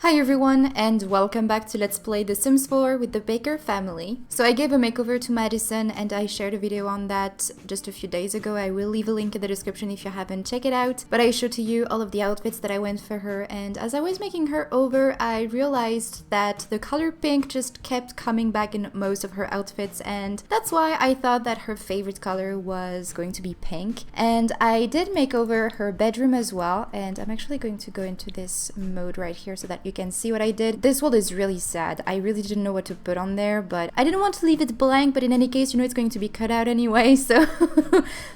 Hi everyone, and welcome back to Let's Play The Sims 4 with the Baker family. So I gave a makeover to Madison and I shared a video on that just a few days ago. I will leave a link in the description if you haven't checked it out. But I showed to you all of the outfits that I went for her, and as I was making her over, I realized that the color pink just kept coming back in most of her outfits, and that's why I thought that her favorite color was going to be pink. And I did make over her bedroom as well, and I'm actually going to go into this mode right here so that you can see what I did. This wall is really sad. I really didn't know what to put on there, but I didn't want to leave it blank, but in any case, you know it's going to be cut out anyway, so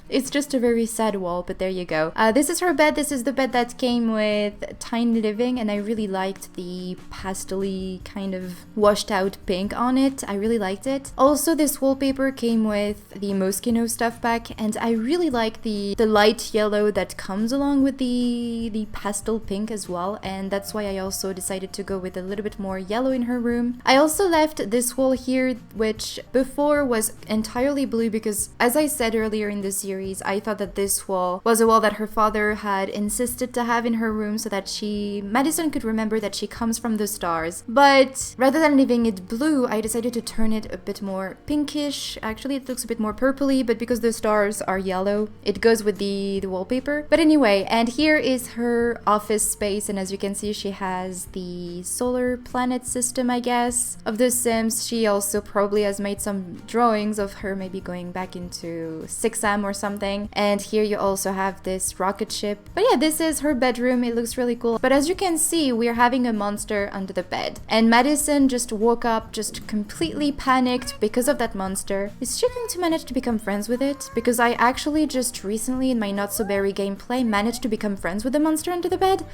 it's just a very sad wall, but there you go. This is her bed. This is the bed that came with Tiny Living, and I really liked the pastel-y kind of washed out pink on it. I really liked it. Also, this wallpaper came with the Moschino stuff pack, and I really like the light yellow that comes along with the pastel pink as well, and that's why I also decided to go with a little bit more yellow in her room. I also left this wall here, which before was entirely blue, because as I said earlier in the series, I thought that this wall was a wall that her father had insisted to have in her room so that Madison could remember that she comes from the stars. But rather than leaving it blue, I decided to turn it a bit more pinkish. Actually, it looks a bit more purpley, but because the stars are yellow, it goes with the wallpaper. But anyway, and here is her office space, and as you can see, she has the solar planet system, I guess, of The Sims. She also probably has made some drawings of her maybe going back into 6am or something. And here you also have this rocket ship. But yeah, this is her bedroom. It looks really cool. But as you can see, we're having a monster under the bed. And Madison just woke up just completely panicked because of that monster. Is she going to manage to become friends with it? Because I actually just recently in my Not So Berry gameplay managed to become friends with the monster under the bed.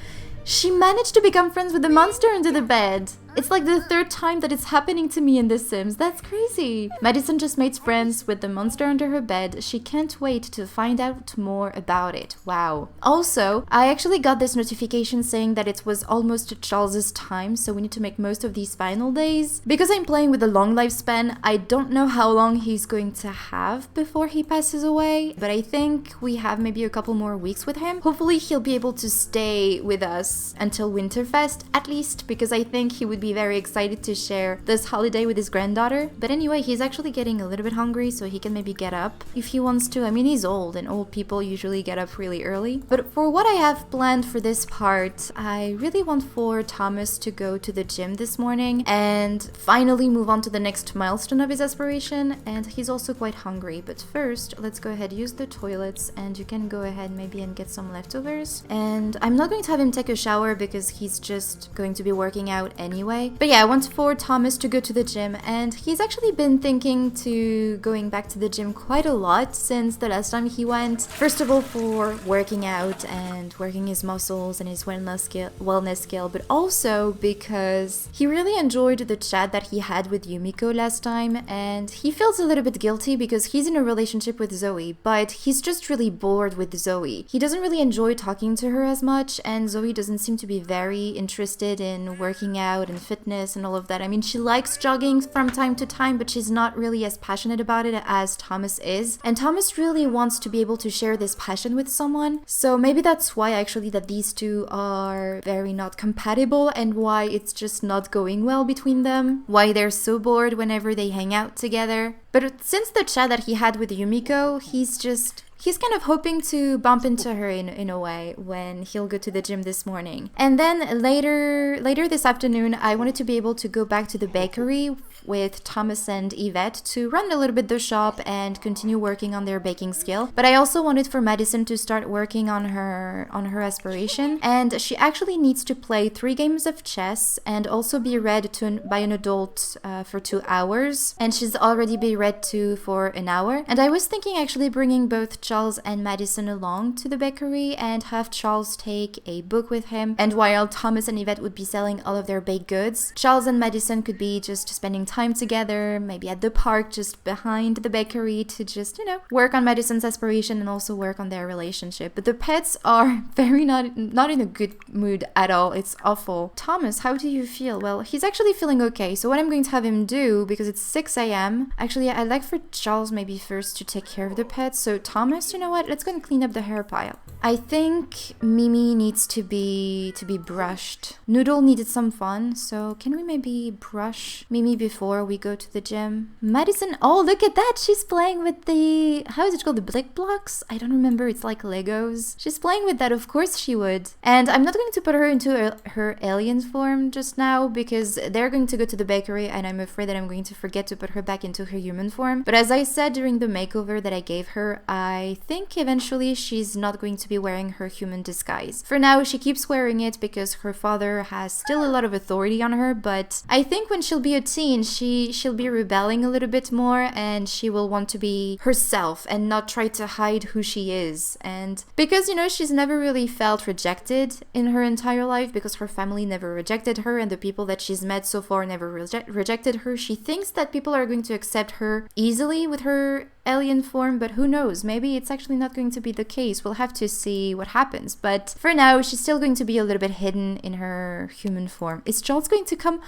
She managed to become friends with the monster under the bed. It's like the third time that it's happening to me in The Sims. That's crazy. Madison just made friends with the monster under her bed. She can't wait to find out more about it. Wow. Also, I actually got this notification saying that it was almost Charles's time, so we need to make most of these final days. Because I'm playing with a long lifespan, I don't know how long he's going to have before he passes away, but I think we have maybe a couple more weeks with him. Hopefully he'll be able to stay with us until Winterfest, at least, because I think he would be very excited to share this holiday with his granddaughter. But anyway, he's actually getting a little bit hungry, so he can maybe get up if he wants to. I mean, he's old, and old people usually get up really early. But for what I have planned for this part, I really want for Thomas to go to the gym this morning and finally move on to the next milestone of his aspiration. And he's also quite hungry. But first, let's go ahead, use the toilets, and you can go ahead maybe and get some leftovers. And I'm not going to have him take a shower because he's just going to be working out anyway. But yeah, I want for Thomas to go to the gym, and he's actually been thinking to going back to the gym quite a lot since the last time he went. First of all, for working out and working his muscles and his wellness skill, but also because he really enjoyed the chat that he had with Yumiko last time, and he feels a little bit guilty because he's in a relationship with Zoe, but he's just really bored with Zoe. He doesn't really enjoy talking to her as much, and Zoe doesn't seem to be very interested in working out and fitness and all of that. I mean, she likes jogging from time to time, but she's not really as passionate about it as Thomas is. And Thomas really wants to be able to share this passion with someone. So maybe that's why actually that these two are very not compatible, and why it's just not going well between them. Why they're so bored whenever they hang out together. But since the chat that he had with Yumiko, he's kind of hoping to bump into her in a way when he'll go to the gym this morning. And then later this afternoon, I wanted to be able to go back to the bakery with Thomas and Yvette to run a little bit the shop and continue working on their baking skill. But I also wanted for Madison to start working on her aspiration. And she actually needs to play 3 games of chess and also be read by an adult for 2 hours. And she's already been read to for an hour. And I was thinking actually bringing both Charles and Madison along to the bakery and have Charles take a book with him, and while Thomas and Yvette would be selling all of their baked goods, Charles and Madison could be just spending time together, maybe at the park just behind the bakery, to just, you know, work on Madison's aspiration and also work on their relationship. But the pets are very not in a good mood at all. It's awful. Thomas, how do you feel? Well, he's actually feeling okay, so what I'm going to have him do, because it's 6 a.m. Actually, I'd like for Charles maybe first to take care of the pets. So Thomas, you know what? Let's go and clean up the hair pile. I think Mimi needs to be brushed. Noodle needed some fun, so can we maybe brush Mimi before we go to the gym? Madison, oh look at that! She's playing with the, how is it called? The blick blocks? I don't remember, it's like Legos. She's playing with that, of course she would. And I'm not going to put her into her alien form just now because they're going to go to the bakery and I'm afraid that I'm going to forget to put her back into her human form. But as I said during the makeover that I gave her, I think eventually she's not going to be wearing her human disguise. For now, she keeps wearing it because her father has still a lot of authority on her, but I think when she'll be a teen, she'll be rebelling a little bit more and she will want to be herself and not try to hide who she is. And because, you know, she's never really felt rejected in her entire life because her family never rejected her and the people that she's met so far never rejected her, she thinks that people are going to accept her easily with her alien form, but who knows, maybe it's actually not going to be the case. We'll have to see what happens, but for now she's still going to be a little bit hidden in her human form. Is Charles going to come?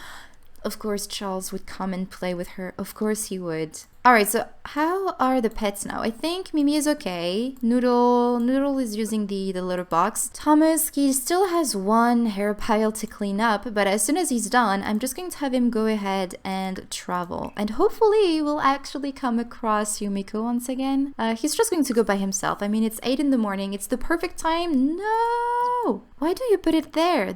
Of course Charles would come and play with her, of course he would. Alright, so how are the pets now? I think Mimi is okay. Noodle is using the litter box. Thomas, he still has one hair pile to clean up, but as soon as he's done, I'm just going to have him go ahead and travel. And hopefully we'll actually come across Yumiko once again. He's just going to go by himself. I mean, it's 8 in the morning. It's the perfect time. No! Why do you put it there?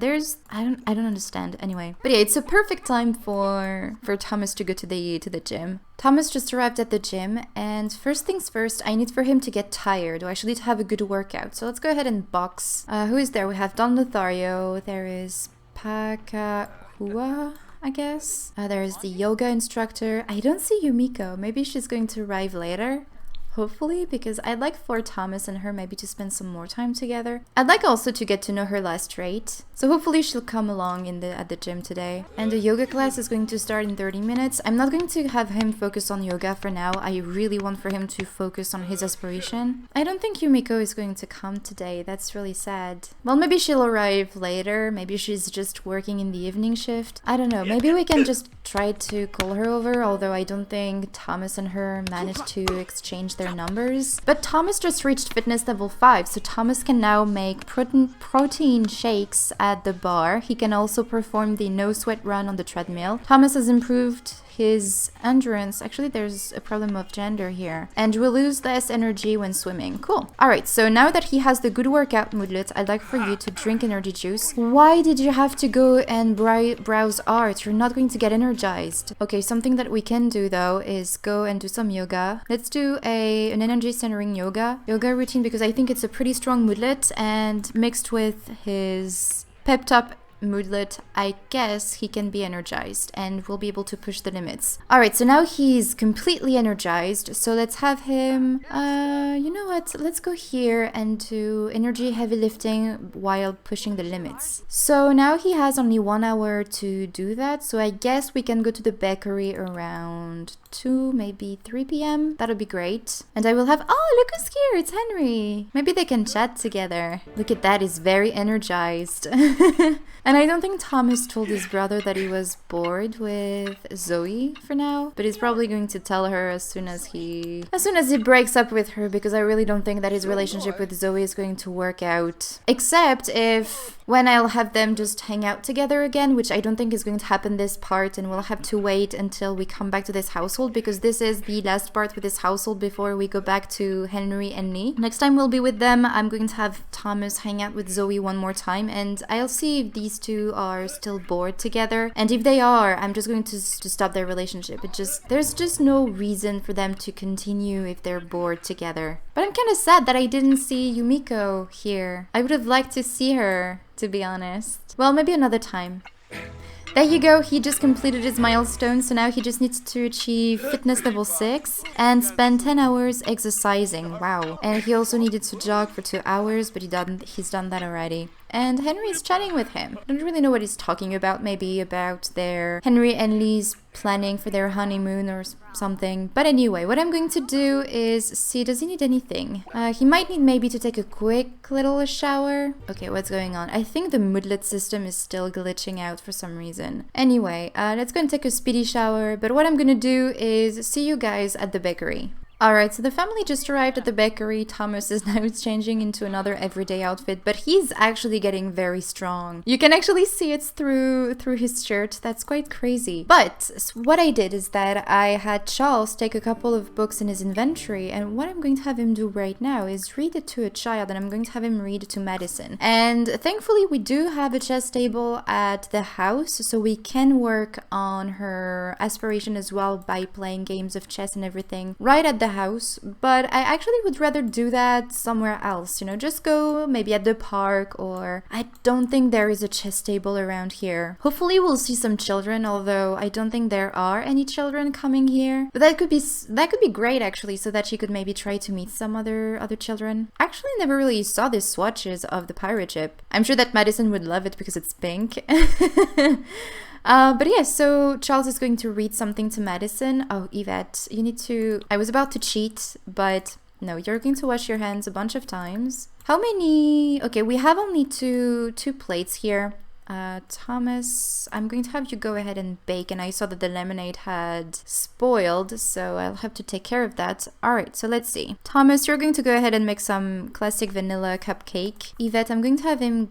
I don't understand. Anyway. But yeah, it's a perfect time for Thomas to go to the gym. Thomas just arrived at the gym, and first things first, I need for him to get tired, or I should need to have a good workout. So let's go ahead and box. Who is there? We have Don Lothario, there is Pakahua, I guess. There is the yoga instructor. I don't see Yumiko. Maybe she's going to arrive later. Hopefully, because I'd like for Thomas and her maybe to spend some more time together. I'd like also to get to know her last trait. So hopefully she'll come along at the gym today. And the yoga class is going to start in 30 minutes. I'm not going to have him focus on yoga for now. I really want for him to focus on his aspiration. I don't think Yumiko is going to come today. That's really sad. Well, maybe she'll arrive later. Maybe she's just working in the evening shift. I don't know. Maybe we can just try to call her over, although I don't think Thomas and her managed to exchange their numbers. But Thomas just reached fitness level 5, so Thomas can now make protein shakes at the bar. He can also perform the no sweat run on the treadmill. Thomas has improved his endurance. Actually, there's a problem of gender here. And will lose less energy when swimming. Cool. Alright, so now that he has the good workout moodlet, I'd like for you to drink energy juice. Why did you have to go and browse art? You're not going to get energized. Okay, something that we can do though is go and do some yoga. Let's do an energy centering yoga routine because I think it's a pretty strong moodlet, and mixed with his pep talk moodlet, I guess he can be energized and we'll be able to push the limits. Alright, so now he's completely energized, so let's have him, you know what, let's go here and do energy heavy lifting while pushing the limits. So now he has only 1 hour to do that, so I guess we can go to the bakery around 2, maybe 3 p.m. That'll be great. And I will have, oh, look who's here, it's Henry. Maybe they can chat together. Look at that, he's very energized. And I don't think Thomas told his brother that he was bored with Zoe for now, but he's probably going to tell her as soon as he breaks up with her, because I really don't think that his relationship with Zoe is going to work out. Except if when I'll have them just hang out together again, which I don't think is going to happen this part, and we'll have to wait until we come back to this household, because this is the last part with this household before we go back to Henry and Lee. Next time we'll be with them, I'm going to have Thomas hang out with Zoe one more time, and I'll see if these two are still bored together. And if they are, I'm just going to stop their relationship. There's just no reason for them to continue if they're bored together. But I'm kind of sad that I didn't see Yumiko here. I would have liked to see her, to be honest. Well, maybe another time. There you go, he just completed his milestone, so now he just needs to achieve fitness level 6 and spend 10 hours exercising. Wow. And he also needed to jog for 2 hours, but he's done that already. and Henry is chatting with him. I don't really know what he's talking about, maybe about their Henry and Lee's planning for their honeymoon or something. But anyway, what I'm going to do is see, does he need anything? He might need maybe to take a quick little shower. Okay, what's going on? I think the moodlet system is still glitching out for some reason. Anyway, let's go and take a speedy shower. But what I'm gonna do is see you guys at the bakery. Alright, so the family just arrived at the bakery. Thomas is now changing into another everyday outfit, but he's actually getting very strong. You can actually see it through his shirt. That's quite crazy. But what I did is that I had Charles take a couple of books in his inventory, and what I'm going to have him do right now is read it to a child, and I'm going to have him read to Madison. And thankfully we do have a chess table at the house, so we can work on her aspiration as well by playing games of chess and everything right at the house. But I actually would rather do that somewhere else, you know, just go maybe at the park, or I don't think there is a chess table around here. Hopefully we'll see some children, although I don't think there are any children coming here. But that could be great actually, so that she could maybe try to meet some other children. Actually never really saw the swatches of the pirate ship. I'm sure that Madison would love it because it's pink. But yeah, so Charles is going to read something to Madison. Oh, Yvette, you need to... I was about to cheat, but no, you're going to wash your hands a bunch of times. How many... Okay, we have only two plates here. Thomas, I'm going to have you go ahead and bake, and I saw that the lemonade had spoiled, so I'll have to take care of that. Alright, so let's see. Thomas, you're going to go ahead and make some classic vanilla cupcake. Yvette, I'm going to have him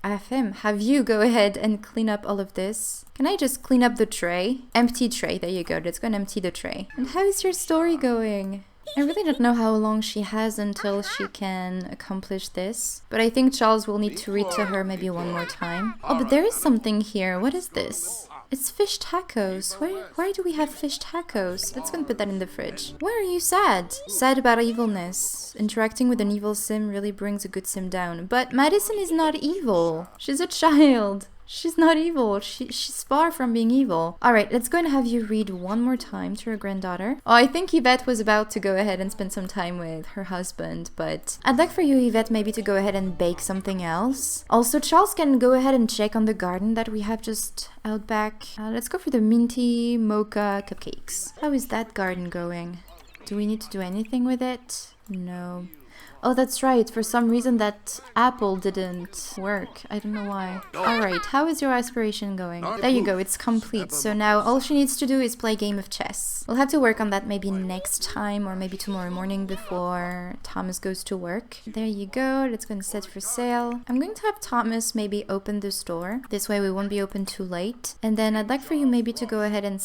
have you go ahead and clean up all of this. Can I just clean up the tray? Empty tray, there you go. Let's go and empty the tray. And how is your story going? I really don't know how long she has until she can accomplish this, but I think Charles will need to read to her maybe one more time. Oh, but there is something here. What is this? It's fish tacos. Why do we have fish tacos? Let's go and put that in the fridge. Why are you sad? Sad about evilness. Interacting with an evil sim really brings a good sim down. But Madison is not evil. She's a child. She's not evil. She's far from being evil. Alright, let's go and have you read one more time to your granddaughter. Oh, I think Yvette was about to go ahead and spend some time with her husband, but I'd like for you, Yvette, maybe to go ahead and bake something else. Also, Charles can go ahead and check on the garden that we have just out back. Let's go for the minty mocha cupcakes. How is that garden going? Do we need to do anything with it? No. Oh, that's right. For some reason that apple didn't work. I don't know why. Alright, how is your aspiration going? There you go, it's complete. So now all she needs to do is play a game of chess. We'll have to work on that maybe next time, or maybe tomorrow morning before Thomas goes to work. There you go, let's go and set for sale. I'm going to have Thomas maybe open the store. This way we won't be open too late. And then I'd like for you maybe to go ahead and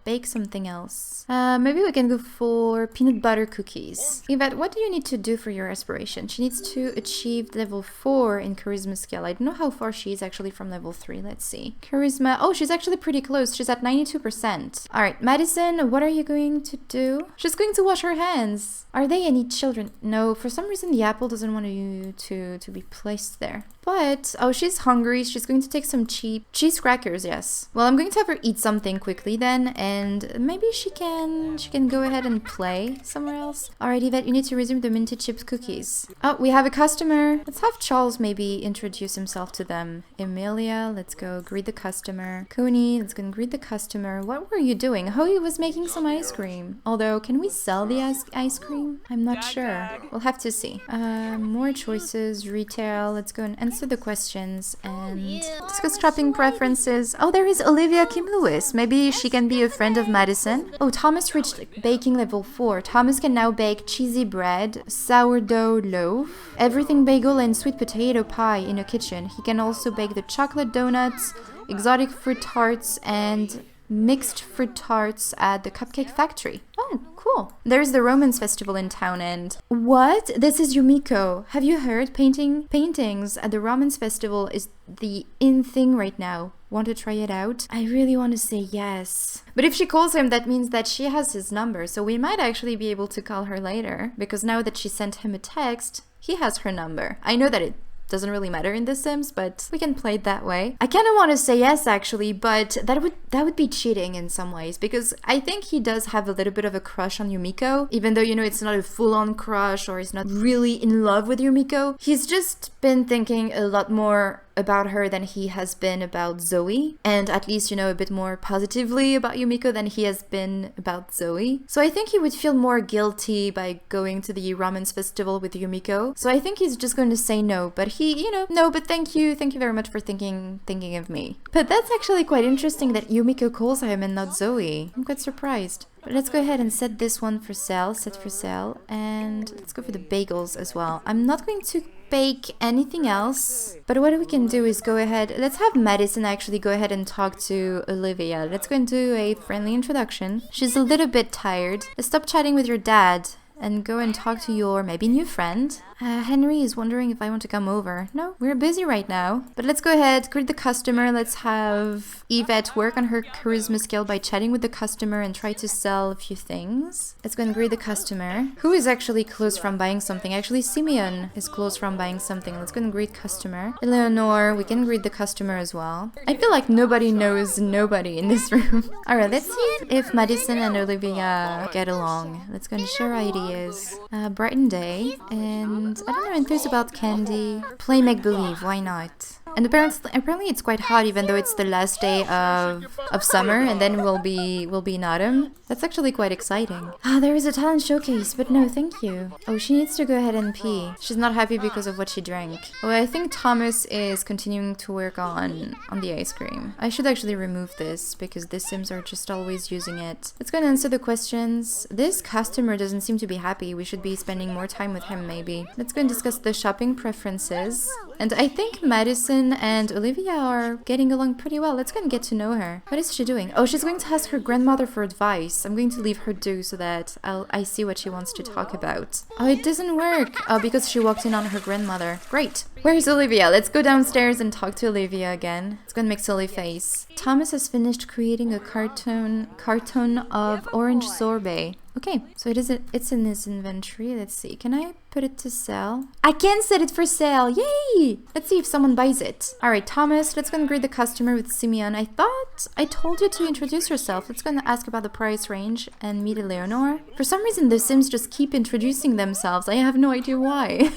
bake something else. Maybe we can go for peanut butter cookies. Yvette, what do you need to do for your aspiration? She needs to achieve level 4 in charisma skill. I don't know how far she is actually from level 3. Let's see. Charisma. Oh, she's actually pretty close. She's at 92%. Alright, Madison, what are you going to do? She's going to wash her hands. Are they any children? No, for some reason the apple doesn't want you to be placed there. But, oh, she's hungry. She's going to take some cheap cheese crackers, yes. Well, I'm going to have her eat something quickly then, and maybe she can go ahead and play somewhere else. Alright, Yvette, you need to resume the minty chips cookies. Oh, we have a customer. Let's have Charles maybe introduce himself to them. Emilia, let's go greet the customer. Coney, let's go and greet the customer. What were you doing? Hoey was making some ice cream. Although, can we sell the ice cream? I'm not sure. We'll have to see. More choices, retail. Let's go and answer the questions and discuss shopping preferences. Oh, there is Olivia Kim Lewis. Maybe she can be a friend of Madison. Oh, Thomas reached baking level 4. Thomas can now bake cheesy bread, sourdough loaf, everything bagel and sweet potato pie in a kitchen. He can also bake the chocolate donuts, exotic fruit tarts, and mixed fruit tarts at the Cupcake Factory. Oh, cool. There's the Romance Festival in town and... What? This is Yumiko. Have you heard? Paintings at the Romance Festival is the in thing right now. Want to try it out? I really want to say yes. But if she calls him, that means that she has his number, so we might actually be able to call her later, because now that she sent him a text, he has her number. I know that it doesn't really matter in The Sims, but we can play it that way. I kind of want to say yes, actually, but that would be cheating in some ways, because I think he does have a little bit of a crush on Yumiko, even though, you know, it's not a full-on crush or he's not really in love with Yumiko. He's just been thinking a lot more about her than he has been about Zoe, and at least, you know, a bit more positively about Yumiko than he has been about Zoe. So I think he would feel more guilty by going to the romance festival with Yumiko. So I think he's just going to say no, but he, you know, no, but thank you very much for thinking of me. But that's actually quite interesting that Yumiko calls him and not Zoe. I'm quite surprised. But let's go ahead and set this one for sale, set for sale, and let's go for the bagels as well. I'm not going to bake anything else, but what we can do is go ahead, let's have Madison actually go ahead and talk to Olivia. Let's go and do a friendly introduction. She's a little bit tired. Let's stop chatting with your dad and go and talk to your maybe new friend. Henry is wondering if I want to come over. No, we're busy right now. But let's go ahead, greet the customer. Let's have Yvette work on her charisma skill by chatting with the customer and try to sell a few things. Let's go and greet the customer. Who is actually close from buying something? Actually, Simeon is close from buying something. Let's go and greet customer. Eleanor, we can greet the customer as well. I feel like nobody knows nobody in this room. Alright, let's see if Madison and Olivia get along. Let's go and share ideas. Brighten day, and I don't know, enthused about candy. Play make-believe, why not? And apparently it's quite hot, even though it's the last day of summer, and then we'll be in autumn. That's actually quite exciting. Ah, there is a talent showcase, but no, thank you. Oh, she needs to go ahead and pee. She's not happy because of what she drank. Oh, I think Thomas is continuing to work on the ice cream. I should actually remove this, because the Sims are just always using it. Let's go and answer the questions. This customer doesn't seem to be happy. We should be spending more time with him, maybe. Let's go and discuss the shopping preferences. And I think Madison and Olivia are getting along pretty well. Let's go and get to know her. What is she doing? Oh, she's going to ask her grandmother for advice. I'm going to leave her do so that I see what she wants to talk about. Oh, it doesn't work. Oh, because she walked in on her grandmother. Great. Where's Olivia? Let's go downstairs and talk to Olivia again. Let's go and make silly face. Thomas has finished creating a carton of orange sorbet. Okay, so it's in his inventory. Let's see. Can I put it to sell? I can set it for sale. Yay! Let's see if someone buys it. All right, Thomas, let's go and greet the customer with Simeon. I thought I told you to introduce yourself. Let's go and ask about the price range and meet Eleanor. For some reason, the Sims just keep introducing themselves. I have no idea why.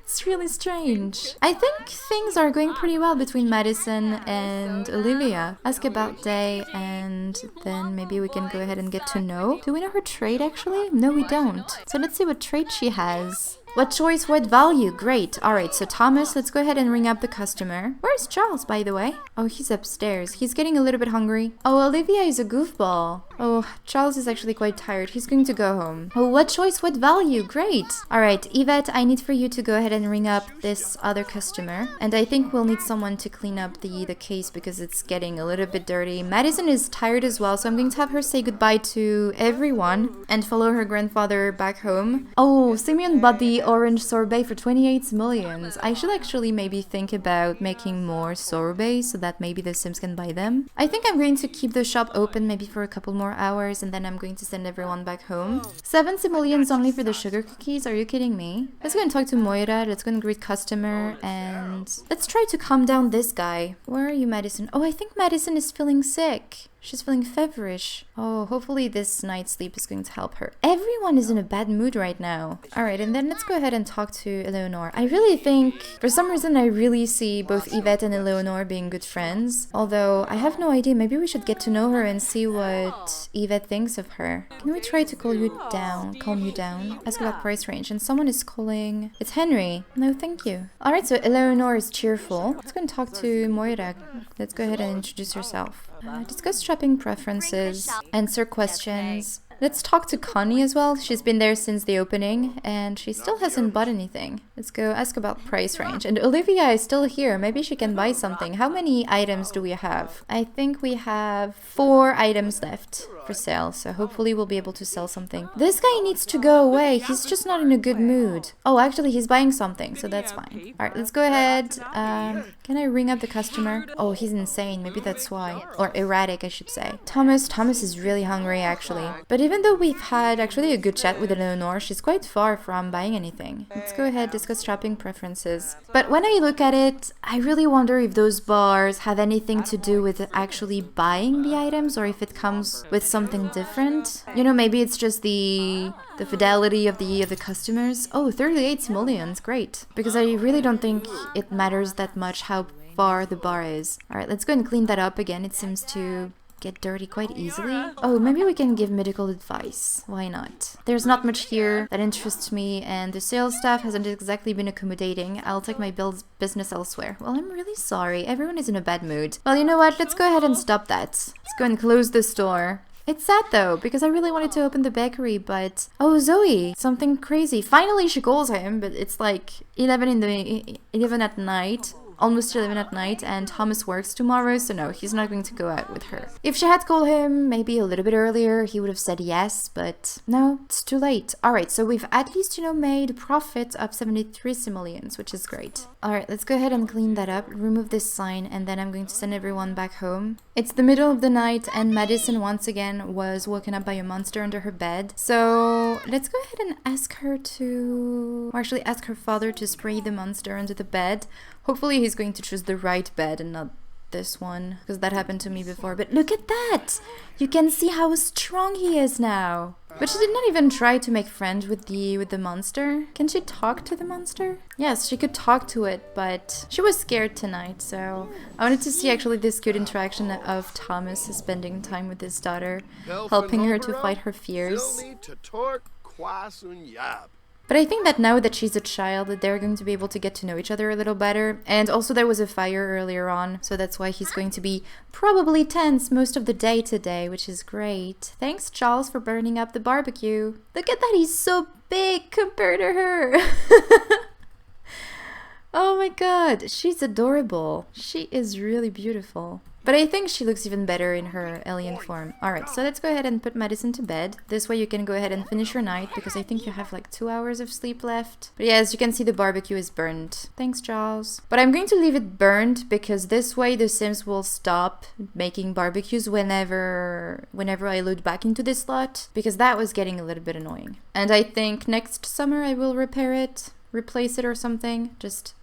It's really strange. I think things are going pretty well between Madison and Olivia. Ask about day, and then maybe we can go ahead and get to know. Do we know her trait, actually? No, we don't. So let's see what trait she has. What choice, what value? Great. Alright, so Thomas, let's go ahead and ring up the customer. Where's Charles, by the way? Oh, he's upstairs. He's getting a little bit hungry. Oh, Olivia is a goofball. Oh, Charles is actually quite tired. He's going to go home. Oh, what choice, what value? Great. Alright, Yvette, I need for you to go ahead and ring up this other customer. And I think we'll need someone to clean up the case because it's getting a little bit dirty. Madison is tired as well, so I'm going to have her say goodbye to everyone and follow her grandfather back home. Oh, Simeon bought the orange sorbet for 28 simoleons. I should actually maybe think about making more sorbets so that maybe the Sims can buy them. I think I'm going to keep the shop open maybe for a couple more hours, and then I'm going to send everyone back home. 7 simoleons only for the sugar cookies? Are you kidding me? Let's go and talk to Moira. Let's go and greet customer, and let's try to calm down this guy. Where are you, Madison? Oh, I think Madison is feeling sick. She's feeling feverish. Oh, hopefully this night's sleep is going to help her. Everyone is in a bad mood right now. Alright, and then let's go ahead and talk to Eleanor. I really think, for some reason, I really see both Yvette and Eleanor being good friends. Although, I have no idea. Maybe we should get to know her and see what Yvette thinks of her. Can we try to calm you down? Ask about price range. And someone is calling... It's Henry. No, thank you. Alright, so Eleanor is cheerful. Let's go and talk to Moira. Let's go ahead and introduce herself. Discuss shopping preferences, answer questions. Let's talk to Connie as well. She's been there since the opening and she still hasn't bought anything. Let's go ask about price range. And Olivia is still here. Maybe she can buy something. How many items do we have? I think we have 4 items left for sale, so hopefully we'll be able to sell something. This guy needs to go away. He's just not in a good mood. Oh, actually he's buying something, so that's fine. Alright, let's go ahead. Can I ring up the customer? Oh, he's insane. Maybe that's why. Or erratic, I should say. Thomas is really hungry, actually. But even though we've had actually a good chat with Eleanor, she's quite far from buying anything. Let's go ahead, discuss shopping preferences. But when I look at it, I really wonder if those bars have anything to do with actually buying the items or if it comes with something different. You know, maybe it's just the fidelity of the customers. Oh, 38 simoleons, great. Because I really don't think it matters that much how far the bar is. Alright, let's go and clean that up again. It seems to get dirty quite easily. Oh, maybe we can give medical advice. Why not? There's not much here that interests me, and the sales staff hasn't exactly been accommodating. I'll take my business elsewhere. Well, I'm really sorry. Everyone is in a bad mood. Well, you know what? Let's go ahead and stop that. Let's go and close the store. It's sad though, because I really wanted to open the bakery, but... Oh, Zoe! Something crazy. Finally she calls him, but it's like 11 at night. Almost 11 at night, and Thomas works tomorrow, so no, he's not going to go out with her. If she had called him maybe a little bit earlier, he would have said yes, but no, it's too late. Alright, so we've at least, you know, made a profit of 73 simoleons, which is great. Alright, let's go ahead and clean that up, remove this sign, and then I'm going to send everyone back home. It's the middle of the night, and Madison once again was woken up by a monster under her bed. So let's go ahead and ask her to... or actually ask her father to spray the monster under the bed. Hopefully he's going to choose the right bed and not this one, because that happened to me before. But look at that! You can see how strong he is now. But she did not even try to make friends with the monster. Can she talk to the monster? Yes, she could talk to it, but she was scared tonight, so I wanted to see actually this good interaction of Thomas spending time with his daughter, helping her to fight her fears. But I think that now that she's a child, that they're going to be able to get to know each other a little better. And also there was a fire earlier on, so that's why he's going to be probably tense most of the day today, which is great. Thanks, Charles, for burning up the barbecue. Look at that, he's so big compared to her. Oh my god, she's adorable. She is really beautiful. But I think she looks even better in her alien form. Alright, so let's go ahead and put Madison to bed. This way you can go ahead and finish your night, because I think you have like 2 hours of sleep left. But yeah, as you can see, the barbecue is burned. Thanks, Charles. But I'm going to leave it burned, because this way the Sims will stop making barbecues whenever I load back into this slot, because that was getting a little bit annoying. And I think next summer I will repair it, replace it or something. Just...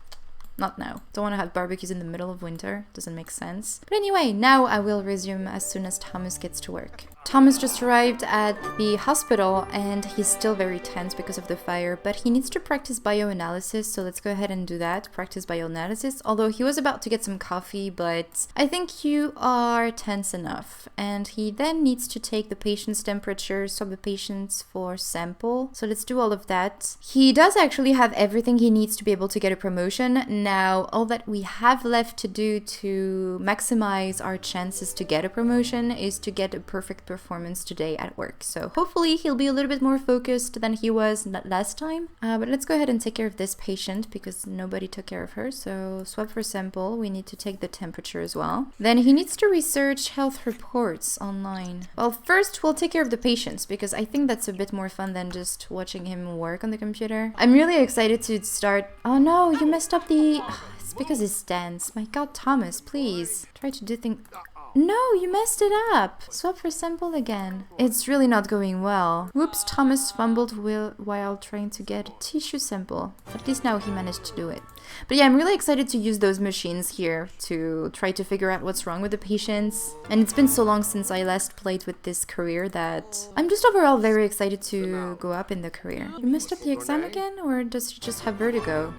not now. Don't want to have barbecues in the middle of winter. Doesn't make sense. But anyway, now I will resume as soon as Thomas gets to work. Thomas just arrived at the hospital and he's still very tense because of the fire, but he needs to practice bioanalysis, so let's go ahead and do that. Practice bioanalysis, although he was about to get some coffee, but I think you are tense enough. And he then needs to take the patient's temperature, swab the patients for sample. So let's do all of that. He does actually have everything he needs to be able to get a promotion. Now, all that we have left to do to maximize our chances to get a promotion is to get a perfect performance today at work. So hopefully he'll be a little bit more focused than he was last time. But let's go ahead and take care of this patient because nobody took care of her. So swab for sample. We need to take the temperature as well. Then he needs to research health reports online. Well, first we'll take care of the patients because I think that's a bit more fun than just watching him work on the computer. I'm really excited to start. Oh no, you messed up the... It's because it stands. My god, Thomas, please. Try to do things... No, you messed it up. Swap for sample again. It's really not going well. Whoops, Thomas fumbled while trying to get a tissue sample. At least now he managed to do it. But yeah, I'm really excited to use those machines here to try to figure out what's wrong with the patients. And it's been so long since I last played with this career that I'm just overall very excited to go up in the career. You messed up the exam again, or does he just have vertigo?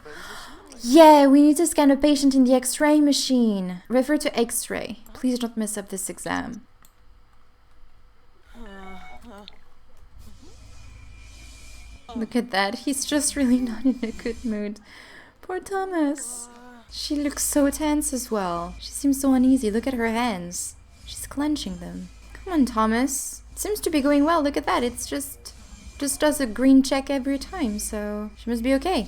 Yeah, we need to scan a patient in the X-ray machine. Refer to X-ray. Please don't mess up this exam. Look at that. He's just really not in a good mood. Poor Thomas. She looks so tense as well. She seems so uneasy. Look at her hands. She's clenching them. Come on, Thomas. It seems to be going well. Look at that. It's just does a green check every time, so she must be okay.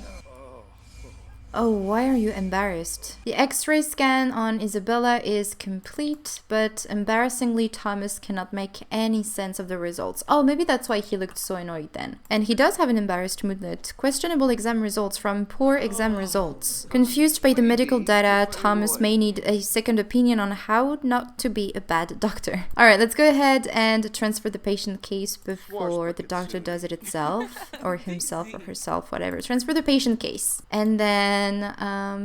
Oh, why are you embarrassed? The X-ray scan on Isabella is complete, but embarrassingly Thomas cannot make any sense of the results. Oh, maybe that's why he looked so annoyed then. And he does have an embarrassed moodlet. Questionable exam results from poor exam results. Confused by the medical data, Thomas may need a second opinion on how not to be a bad doctor. Alright, let's go ahead and transfer the patient case before the doctor does it itself. Or himself or herself, whatever. Transfer the patient case. And then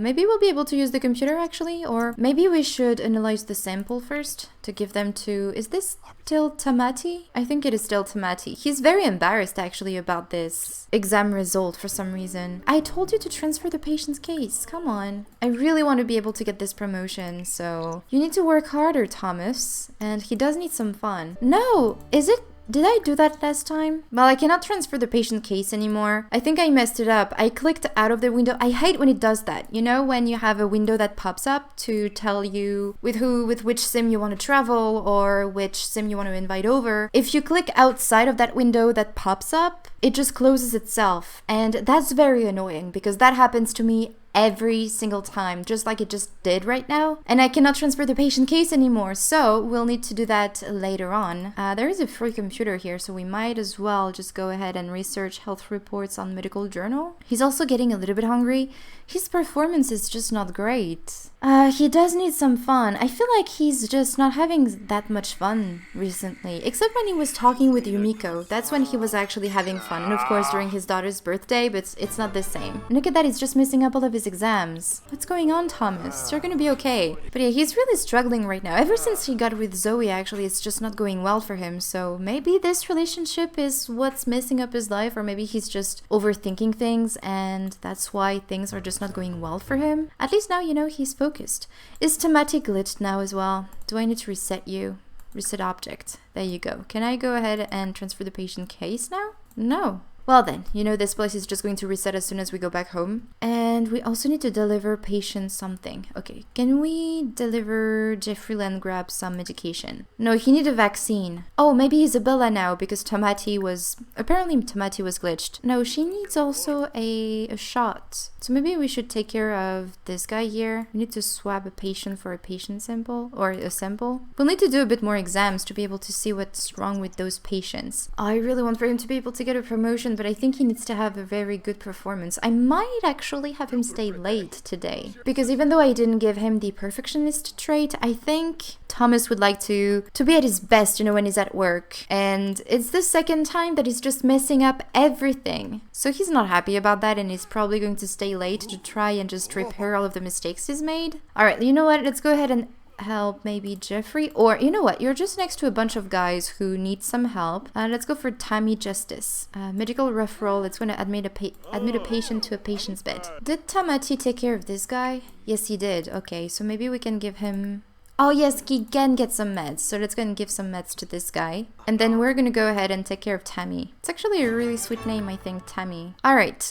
maybe we'll be able to use the computer actually, or maybe we should analyze the sample first to give them to... Is this still Tamati? I think it is still Tamati. He's very embarrassed actually about this exam result for some reason. I told you to transfer the patient's case. Come on. I really want to be able to get this promotion, so... You need to work harder, Thomas. And he does need some fun. No! Is it? Did I do that last time? Well, I cannot transfer the patient case anymore. I think I messed it up. I clicked out of the window. I hate when it does that. You know, when you have a window that pops up to tell you with which sim you want to travel or which sim you want to invite over. If you click outside of that window that pops up, it just closes itself. And that's very annoying because that happens to me every single time, just like it just did right now. And I cannot transfer the patient case anymore, so we'll need to do that later on. There is a free computer here, so we might as well just go ahead and research health reports on medical journal. He's also getting a little bit hungry. His performance is just not great. He does need some fun. I feel like he's just not having that much fun recently, except when he was talking with Yumiko. That's when he was actually having fun, and of course during his daughter's birthday, but it's not the same. And look at that, he's just missing up all of his exams. What's going on, Thomas? You're gonna be okay. But yeah, he's really struggling right now. Ever since he got with Zoe, actually, it's just not going well for him. So maybe this relationship is what's messing up his life, or maybe he's just overthinking things and that's why things are just not going well for him. At least now, you know, he's focused. Is Tamati glitched now as well? Do I need to reset you? Reset object. There you go. Can I go ahead and transfer the patient case now? No. Well then, you know, this place is just going to reset as soon as we go back home. And we also need to deliver patient something. Okay, can we deliver Jeffrey Landgrab some medication? No, he needs a vaccine. Oh, maybe Isabella now, because Tamati was... Apparently Tamati was glitched. No, she needs also a shot. So maybe we should take care of this guy here. We need to swab a patient for a patient sample, or a sample. We'll need to do a bit more exams to be able to see what's wrong with those patients. I really want for him to be able to get a promotion, but I think he needs to have a very good performance. I might actually have him stay late today, because even though I didn't give him the perfectionist trait, I think Thomas would like to be at his best, you know, when he's at work. And it's the second time that he's just messing up everything. So he's not happy about that, and he's probably going to stay late to try and just repair all of the mistakes he's made. Alright, you know what? Let's go ahead and help maybe Jeffrey, or you know what, you're just next to a bunch of guys who need some help. Let's go for Tammy Justice. Medical referral. Let's want to admit a patient to a patient's bed. Did Tamati take care of this guy? Yes, he did. Okay, so maybe we can give him... Oh yes, he can get some meds. So let's go and give some meds to this guy. And then we're gonna go ahead and take care of Tammy. It's actually a really sweet name, I think, Tammy. Alright,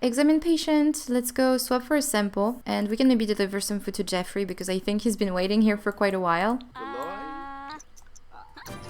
examine patient. Let's go swap for a sample. And we can maybe deliver some food to Jeffrey, because I think he's been waiting here for quite a while.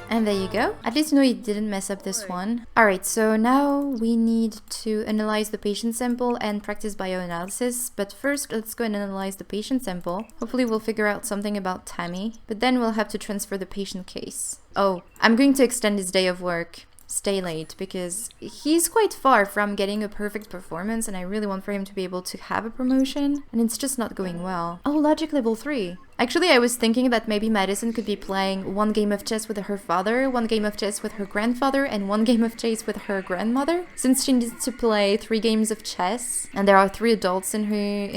And there you go. At least you know he didn't mess up this one. Alright, so now we need to analyze the patient sample and practice bioanalysis. But first, let's go and analyze the patient sample. Hopefully we'll figure out something about Tammy. But then we'll have to transfer the patient case. Oh, I'm going to extend his day of work. Stay late, because he's quite far from getting a perfect performance, and I really want for him to be able to have a promotion, and it's just not going well. Oh, logic level 3. Actually, I was thinking that maybe Madison could be playing one game of chess with her father, one game of chess with her grandfather, and one game of chess with her grandmother, since she needs to play 3 games of chess, and there are 3 adults in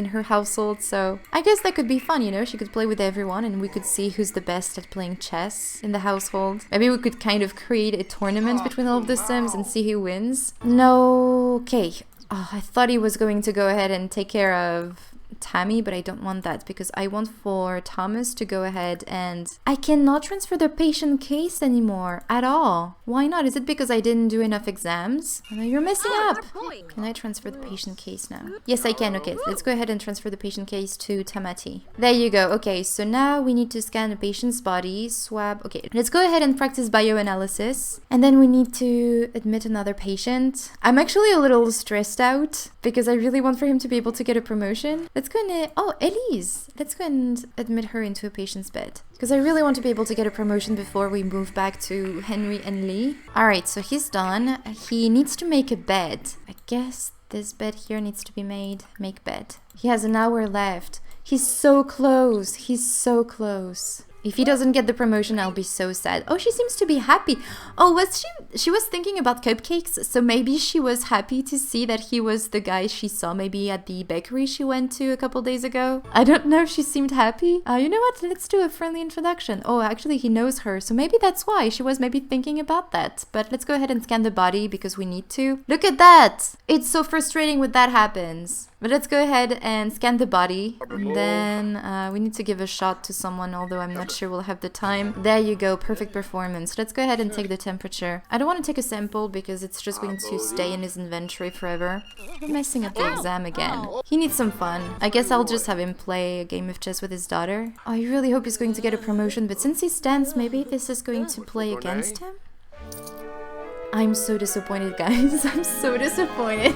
her household, so I guess that could be fun, you know? She could play with everyone, and we could see who's the best at playing chess in the household. Maybe we could kind of create a tournament between all of the Sims and see who wins. No, okay. Oh, I thought he was going to go ahead and take care of Tammy, but I don't want that because I want for Thomas to go ahead and... I cannot transfer the patient case anymore at all. Why not? Is it because I didn't do enough exams? Oh, you're messing up. Can I transfer the patient case now? Yes, I can. Okay, let's go ahead and transfer the patient case to Tamati. There you go. Okay, so now we need to scan the patient's body, swab. Okay, let's go ahead and practice bioanalysis. And then we need to admit another patient. I'm actually a little stressed out because I really want for him to be able to get a promotion. Let's go and... Oh, Elise! Let's go and admit her into a patient's bed. Because I really want to be able to get a promotion before we move back to Henry and Lee. Alright, so he's done. He needs to make a bed. I guess this bed here needs to be made. Make bed. He has an hour left. He's so close. He's so close. If he doesn't get the promotion, I'll be so sad. Oh, she seems to be happy. Oh, was she was thinking about cupcakes, so maybe she was happy to see that he was the guy she saw maybe at the bakery she went to a couple days ago. I don't know if she seemed happy. You know what? Let's do a friendly introduction. Oh, actually, he knows her, so maybe that's why she was maybe thinking about that. But let's go ahead and scan the body because we need to. Look at that! It's so frustrating when that happens. But let's go ahead and scan the body. And then we need to give a shot to someone, although I'm not sure we'll have the time. There you go, perfect performance. Let's go ahead and take the temperature. I don't want to take a sample because it's just going to stay in his inventory forever. We're messing up the exam again. He needs some fun. I guess I'll just have him play a game of chess with his daughter. I really hope he's going to get a promotion, but since he stands, maybe this is going to play against him? I'm so disappointed, guys. I'm so disappointed.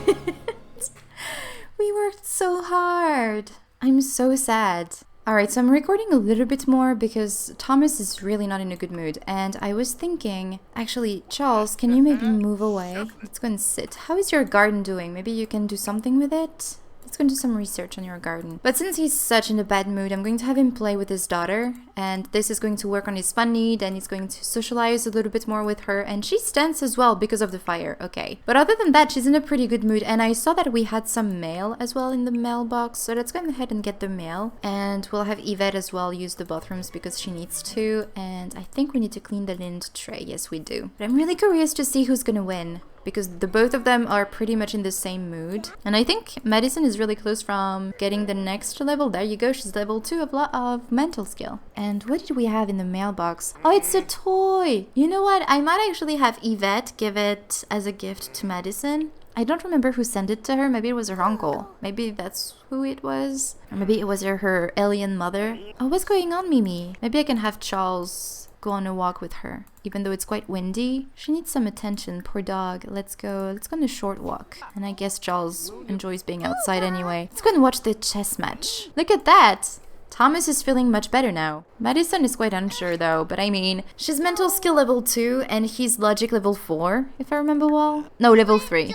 We worked so hard. I'm so sad. Alright, so I'm recording a little bit more because Thomas is really not in a good mood. And I was thinking, actually, Charles, can you maybe move away? Let's go and sit. How is your garden doing? Maybe you can do something with it? Let's go and do some research on your garden. But since he's such in a bad mood, I'm going to have him play with his daughter. And this is going to work on his fun need, and he's going to socialize a little bit more with her. And she stands as well because of the fire, okay. But other than that, she's in a pretty good mood. And I saw that we had some mail as well in the mailbox. So let's go ahead and get the mail. And we'll have Yvette as well use the bathrooms because she needs to. And I think we need to clean the lint tray. Yes, we do. But I'm really curious to see who's gonna win, because the both of them are pretty much in the same mood. And I think Madison is really close from getting the next level. There you go, she's level 2 of mental skill. And what did we have in the mailbox? Oh, it's a toy! You know what? I might actually have Yvette give it as a gift to Madison. I don't remember who sent it to her. Maybe it was her uncle. Maybe that's who it was. Or maybe it was her alien mother. Oh, what's going on, Mimi? Maybe I can have Charles go on a walk with her, even though it's quite windy. She needs some attention, poor dog. Let's go on a short walk. And I guess Charles enjoys being outside anyway. Let's go and watch the chess match. Look at that! Thomas is feeling much better now. Madison is quite unsure though, but I mean, she's mental skill level 2 and he's logic level 4, if I remember well. No, level 3.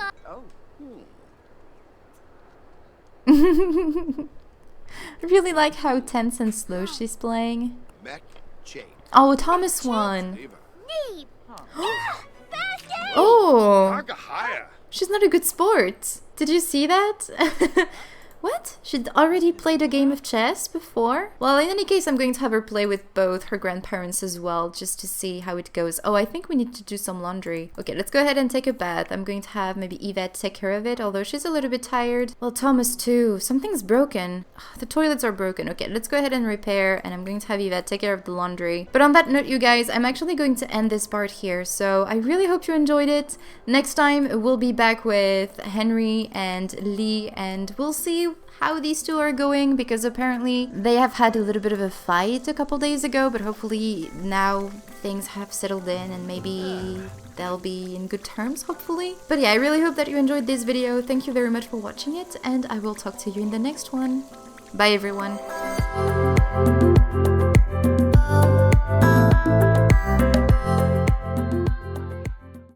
I really like how tense and slow she's playing. Oh, Thomas won. Oh, she's not a good sport. Did you see that? What? She'd already played a game of chess before? Well, in any case, I'm going to have her play with both her grandparents as well, just to see how it goes. Oh, I think we need to do some laundry. Okay, let's go ahead and take a bath. I'm going to have maybe Yvette take care of it, although she's a little bit tired. Well, Thomas too. Something's broken. The toilets are broken. Okay, let's go ahead and repair, and I'm going to have Yvette take care of the laundry. But on that note, you guys, I'm actually going to end this part here, so I really hope you enjoyed it. Next time, we'll be back with Henry and Lee, and we'll see how these two are going, because apparently they have had a little bit of a fight a couple days ago, but hopefully now things have settled in and maybe they'll be in good terms, hopefully. But yeah, I really hope that you enjoyed this video. Thank you very much for watching it, and I will talk to you in the next one. Bye everyone.